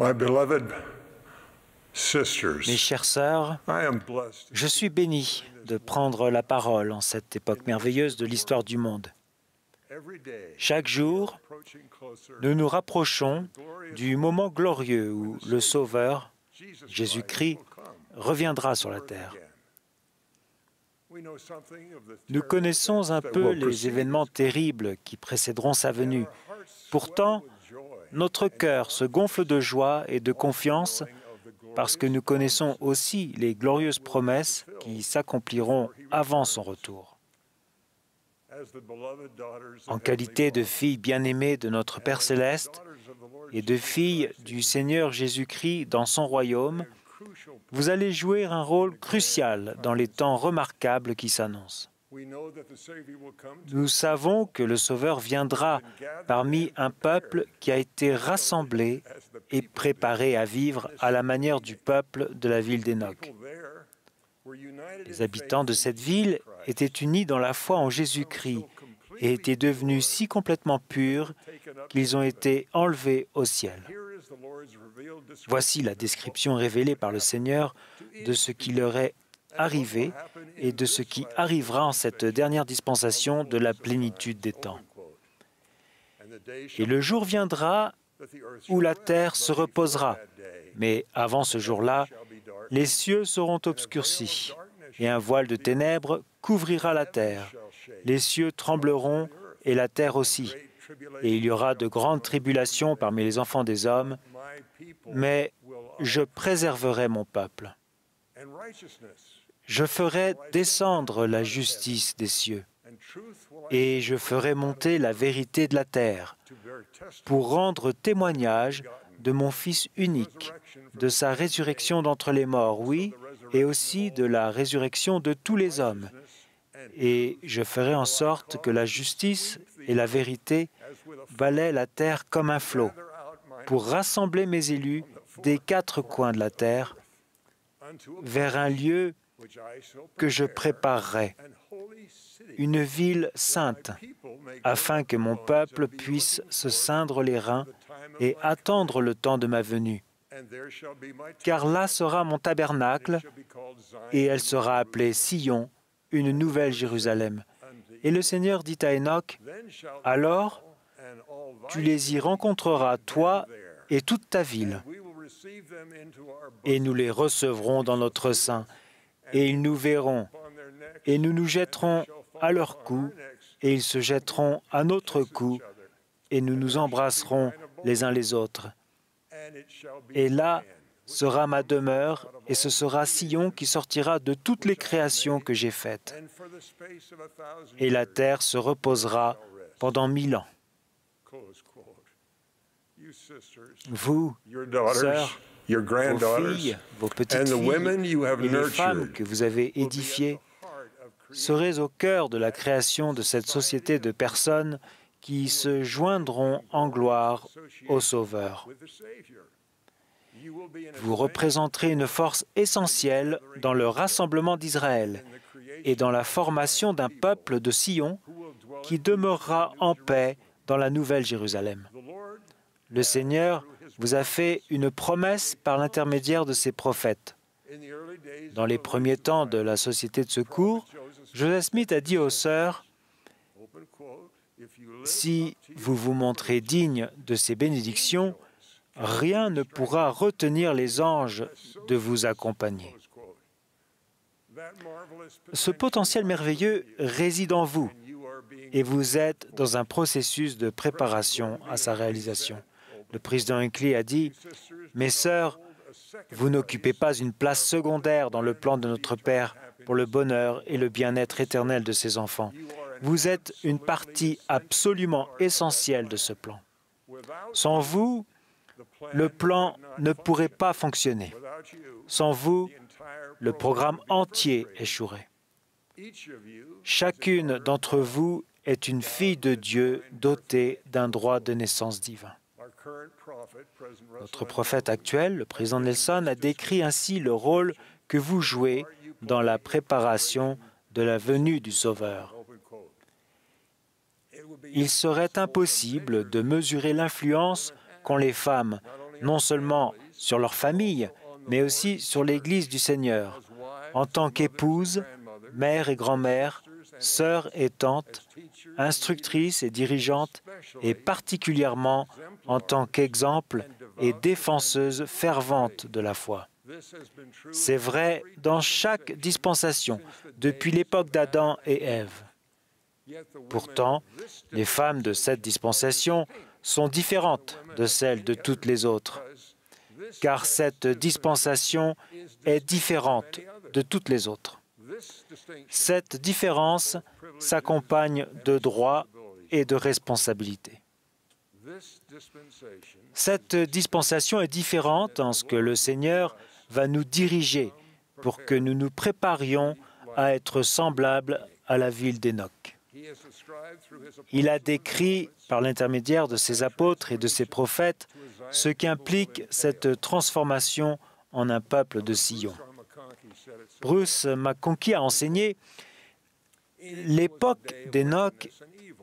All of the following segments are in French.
My beloved Mes sisters, chères sœurs, I am blessed je suis béni de prendre la parole en cette époque merveilleuse de l'histoire du monde. every day. Chaque jour, Approaching closer, nous nous rapprochons du moment glorieux où le Sauveur, Jesus Jésus-Christ, will come reviendra sur la forward terre. again. We know something of the Nous terrible connaissons un events that peu will les precede événements his terribles qui précéderont sa coming, venue. and our hearts Pourtant, swell with joy notre cœur se gonfle de joie et de confiance knowing of the parce que glorious nous connaissons promises aussi les glorieuses promesses qui s'accompliront avant son retour. as the beloved daughters En of qualité Heavenly de Father, filles bien-aimées de notre and Père as céleste daughters of the Lord et de Jesus filles Christ du in Seigneur Jésus-Christ dans son royaume, a crucial vous allez jouer un rôle crucial dans les temps remarquables qui s'annoncent. We know that the Savior will come to Nous savons que le Sauveur viendra parmi un peuple qui a été rassemblé as the et préparé à vivre à la manière du peuple de la ville d'Énoch. people there were united Les in habitants de faith in cette Jesus ville Christ, étaient unis dans la foi en Jésus-Christ et étaient devenus si complètement purs taken up qu'ils ont été enlevés au ciel. Here is the Lord's revealed description Voici la description révélée par le Seigneur de ce qui leur est arrivé et de ce qui arrivera en cette dernière dispensation de la plénitude des temps. Et le jour viendra où la terre se reposera, mais avant ce jour-là, les cieux seront obscurcis, et un voile de ténèbres couvrira la terre. Les cieux trembleront, et la terre aussi. Et il y aura de grandes tribulations parmi les enfants des hommes, mais je préserverai mon peuple. Je ferai descendre la justice des cieux, et je ferai monter la vérité de la terre, pour rendre témoignage de mon Fils unique, de sa résurrection d'entre les morts, oui, et aussi de la résurrection de tous les hommes. Et je ferai en sorte que la justice et la vérité balaient la terre comme un flot, pour rassembler mes élus des quatre coins de la terre vers un lieu que je préparerai, une ville sainte, afin que mon peuple puisse se ceindre les reins et attendre le temps de ma venue. Car là sera mon tabernacle, et elle sera appelée Sion, une nouvelle Jérusalem. Et le Seigneur dit à Enoch, « Alors, tu les y rencontreras, toi et toute ta ville, et nous les recevrons dans notre sein, et ils nous verront, et nous nous jetterons à leur cou, et ils se jetteront à notre cou, et nous nous embrasserons les uns les autres. Et là sera ma demeure, et ce sera Sion qui sortira de toutes les créations que j'ai faites. Et la terre se reposera pendant 1000 ans. » Vous, your daughters, sœurs, your vos granddaughters, filles, vos and petites the filles women you have et les femmes nurtured que vous avez édifiées serez au cœur de la création de cette société de personnes qui se joindront en gloire au Sauveur. Vous représenterez une force essentielle dans le rassemblement d'Israël et dans la formation d'un peuple de Sion qui demeurera en paix dans la nouvelle Jérusalem. Le Seigneur vous a fait une promesse par l'intermédiaire de ses prophètes. Dans les premiers temps de la Société de secours, Joseph Smith a dit aux sœurs, « Si vous vous montrez digne de ces bénédictions, rien ne pourra retenir les anges de vous accompagner. » Ce potentiel merveilleux réside en vous et vous êtes dans un processus de préparation à sa réalisation. Le président Hinckley a dit, « Mes sœurs, vous n'occupez pas une place secondaire dans le plan de notre Père pour le bonheur et le bien-être éternel de ses enfants. Vous êtes une partie absolument essentielle de ce plan. Sans vous, le plan ne pourrait pas fonctionner. Sans vous, le programme entier échouerait. Chacune d'entre vous est une fille de Dieu dotée d'un droit de naissance divin. Notre prophète actuel, le président Nelson, a décrit ainsi le rôle que vous jouez dans la préparation de la venue du Sauveur. Il serait impossible de mesurer l'influence qu'ont les femmes, non seulement sur leur famille, mais aussi sur l'Église du Seigneur, en tant qu'épouse, mère et grand-mère, sœur et tante, instructrice et dirigeante, et particulièrement en tant qu'exemple et défenseuse fervente de la foi. C'est vrai dans chaque dispensation, depuis l'époque d'Adam et Ève. Pourtant, les femmes de cette dispensation sont différentes de celles de toutes les autres, car cette dispensation est différente de toutes les autres. Cette différence s'accompagne de droits et de responsabilités. Cette dispensation est différente en ce que le Seigneur va nous diriger pour que nous nous préparions à être semblables à la ville d'Hénoch. Il a décrit, par l'intermédiaire de ses apôtres et de ses prophètes, ce qu'implique cette transformation en un peuple de Sion. Bruce McConkie a enseigné « L'époque d'Hénoch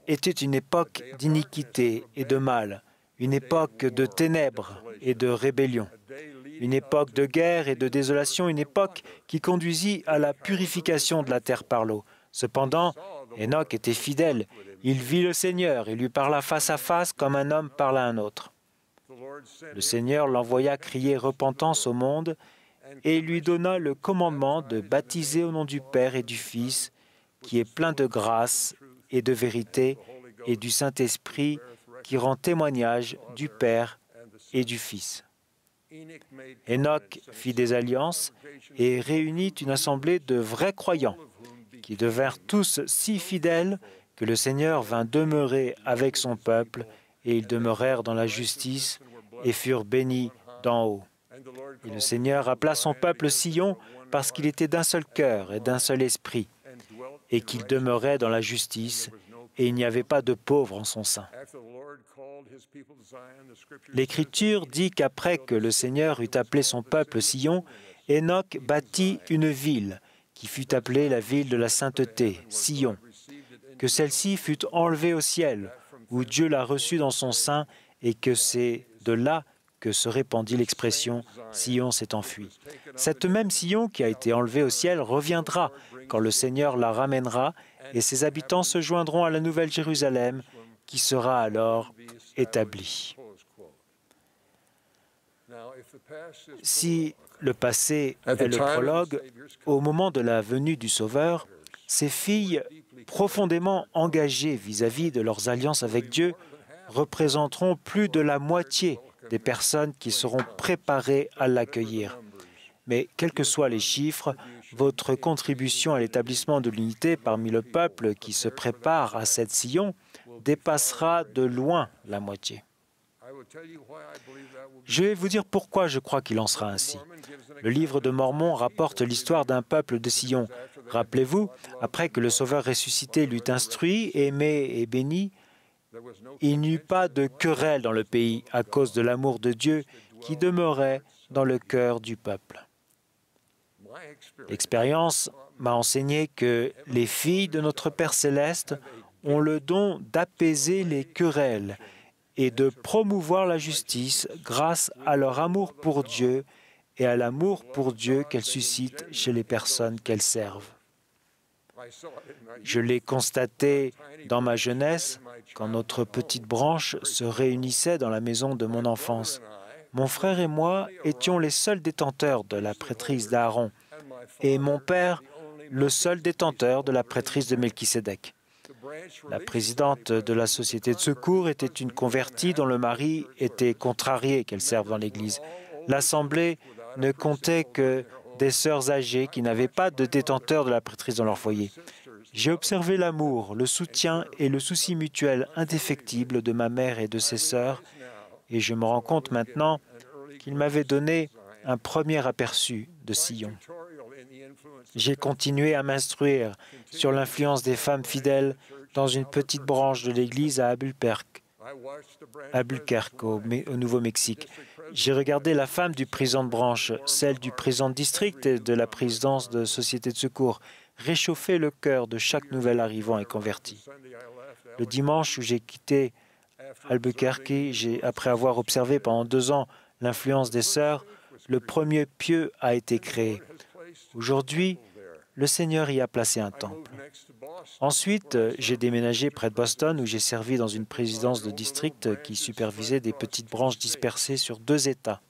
était une époque d'iniquité et de mal, une époque de ténèbres et de rébellion, une époque de guerre et de désolation, une époque qui conduisit à la purification de la terre par l'eau. Cependant, Hénoch était fidèle. Il vit le Seigneur et lui parla face à face comme un homme parle à un autre. Le Seigneur l'envoya crier repentance au monde et lui donna le commandement de baptiser au nom du Père et du Fils, qui est plein de grâce et de vérité, et du Saint-Esprit qui rend témoignage du Père et du Fils. Hénoch fit des alliances et réunit une assemblée de vrais croyants qui devinrent tous si fidèles que le Seigneur vint demeurer avec son peuple et ils demeurèrent dans la justice et furent bénis d'en haut. Et le Seigneur appela son peuple Sion parce qu'il était d'un seul cœur et d'un seul esprit et qu'il demeurait dans la justice et il n'y avait pas de pauvres en son sein. L'Écriture dit qu'après que le Seigneur eut appelé son peuple Sion, Hénoch bâtit une ville qui fut appelée la ville de la sainteté, Sion, que celle-ci fut enlevée au ciel, où Dieu l'a reçue dans son sein, et que c'est de là que se répandit l'expression « Sion s'est enfui ». Cette même Sion qui a été enlevée au ciel reviendra quand le Seigneur la ramènera, et ses habitants se joindront à la nouvelle Jérusalem, qui sera alors établie. Si le passé est le prologue, au moment de la venue du Sauveur, ces filles profondément engagées vis-à-vis de leurs alliances avec Dieu représenteront plus de la moitié des personnes qui seront préparées à l'accueillir. Mais quels que soient les chiffres, votre contribution à l'établissement de l'unité parmi le peuple qui se prépare à cette Sion dépassera de loin la moitié. Je vais vous dire pourquoi je crois qu'il en sera ainsi. Le livre de Mormon rapporte l'histoire d'un peuple de Sion. Rappelez-vous, après que le Sauveur ressuscité l'eut instruit, aimé et béni, il n'y eut pas de querelle dans le pays à cause de l'amour de Dieu qui demeurait dans le cœur du peuple. L'expérience m'a enseigné que les filles de notre Père céleste ont le don d'apaiser les querelles et de promouvoir la justice grâce à leur amour pour Dieu et à l'amour pour Dieu qu'elles suscitent chez les personnes qu'elles servent. Je l'ai constaté dans ma jeunesse, quand notre petite branche se réunissait dans la maison de mon enfance. Mon frère et moi étions les seuls détenteurs de la prêtrise d'Aaron, et mon père le seul détenteur de la prêtrise de Melchisédek. La présidente de la Société de secours était une convertie dont le mari était contrarié qu'elle serve dans l'Église. L'Assemblée ne comptait que des sœurs âgées qui n'avaient pas de détenteur de la prêtrise dans leur foyer. J'ai observé l'amour, le soutien et le souci mutuel indéfectible de ma mère et de ses sœurs, et je me rends compte maintenant qu'ils m'avaient donné un premier aperçu de Sion. J'ai continué à m'instruire sur l'influence des femmes fidèles dans une petite branche de l'Église à Albuquerque, au Nouveau-Mexique. J'ai regardé la femme du président de branche, celle du président de district et de la présidence de Société de secours, réchauffer le cœur de chaque nouvel arrivant et converti. Le dimanche où j'ai quitté Albuquerque, après avoir observé pendant 2 ans l'influence des sœurs, le premier pieu a été créé. Aujourd'hui, le Seigneur y a placé un temple. Ensuite, j'ai déménagé près de Boston où j'ai servi dans une présidence de district qui supervisait des petites branches dispersées sur 2 États.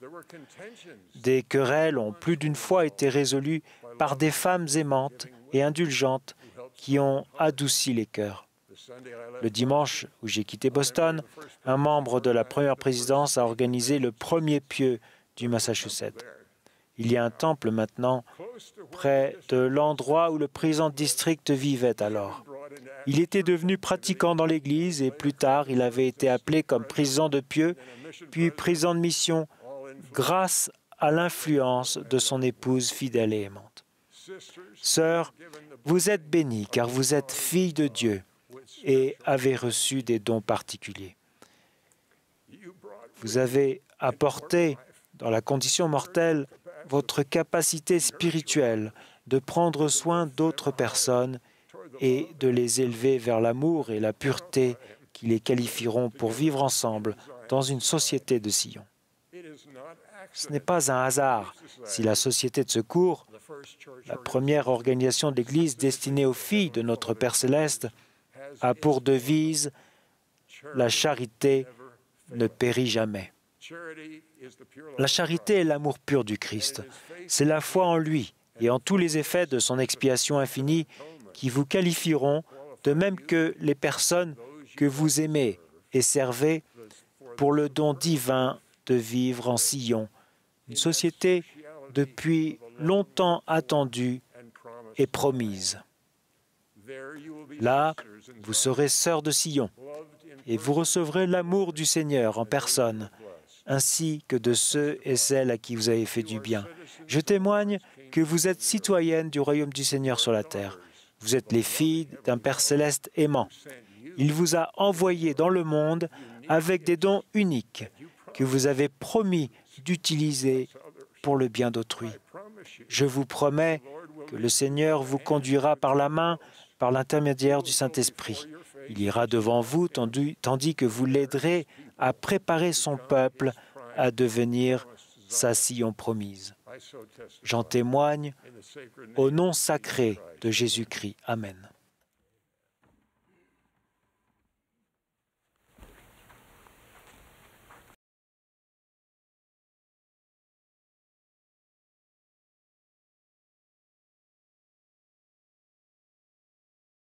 Des querelles ont plus d'une fois été résolues par des femmes aimantes et indulgentes qui ont adouci les cœurs. Le dimanche où j'ai quitté Boston, un membre de la première présidence a organisé le premier pieu du Massachusetts. Il y a un temple maintenant près de l'endroit où le président de district vivait alors. Il était devenu pratiquant dans l'Église et plus tard, il avait été appelé comme président de pieu, puis président de mission, grâce à l'influence de son épouse fidèle et aimante. Sœurs, vous êtes bénies car vous êtes filles de Dieu et avez reçu des dons particuliers. Vous avez apporté dans la condition mortelle votre capacité spirituelle de prendre soin d'autres personnes et de les élever vers l'amour et la pureté qui les qualifieront pour vivre ensemble dans une société de Sion. Ce n'est pas un hasard si la Société de secours, la première organisation de l'Église destinée aux filles de notre Père céleste, a pour devise « La charité ne périt jamais ». La charité est l'amour pur du Christ. C'est la foi en lui et en tous les effets de son expiation infinie qui vous qualifieront, de même que les personnes que vous aimez et servez, pour le don divin de vivre en Sion, une société depuis longtemps attendue et promise. Là, vous serez sœurs de Sion et vous recevrez l'amour du Seigneur en personne, ainsi que de ceux et celles à qui vous avez fait du bien. Je témoigne que vous êtes citoyennes du royaume du Seigneur sur la terre. Vous êtes les filles d'un Père céleste aimant. Il vous a envoyées dans le monde avec des dons uniques que vous avez promis d'utiliser pour le bien d'autrui. Je vous promets que le Seigneur vous conduira par la main par l'intermédiaire du Saint-Esprit. Il ira devant vous tandis que vous l'aiderez à préparer son peuple à devenir sa Sion promise. J'en témoigne au nom sacré de Jésus-Christ. Amen.